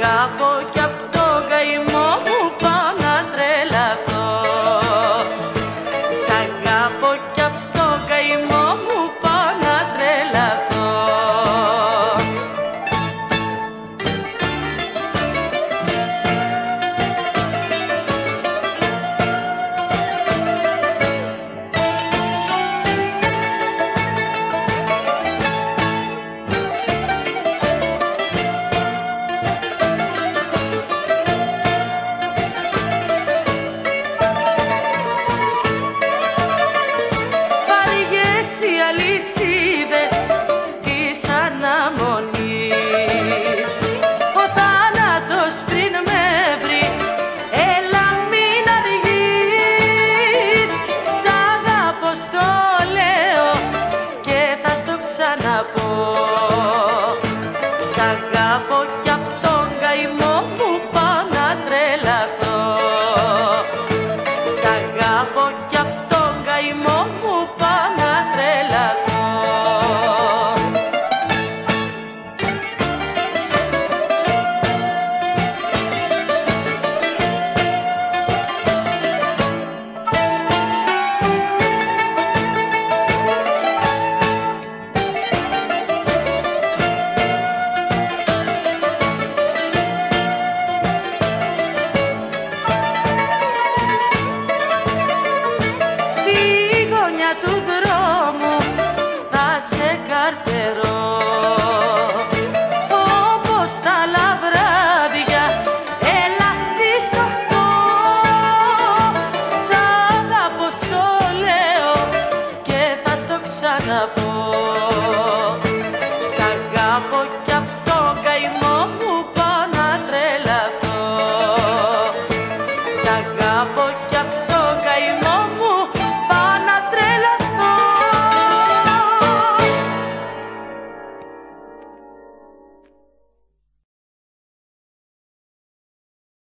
αγαπώ κι απ' το καημό μου πάω να τρελαθώ. Σ' αγαπώ κι απ' το καημό μου πάω να τρελαθώ. Αλυσίδες της αναμονής, ο θάνατος πριν με βρει, έλα μην αργείς. Σ' αγαπώ στο λέω και θα στο ξαναπώ. Σ' αγαπώ κι απ' τον καημό μου πάω να τρελαθώ. Σ' αγαπώ κι απ' τον καημό μου πάω να τρελαθώ. Του δρόμου θα σε καρτερώ, όπως τα άλλα βράδια, έλα στις 8. Σ' αγαπώ στο λέω και θα στο ξαναπώ.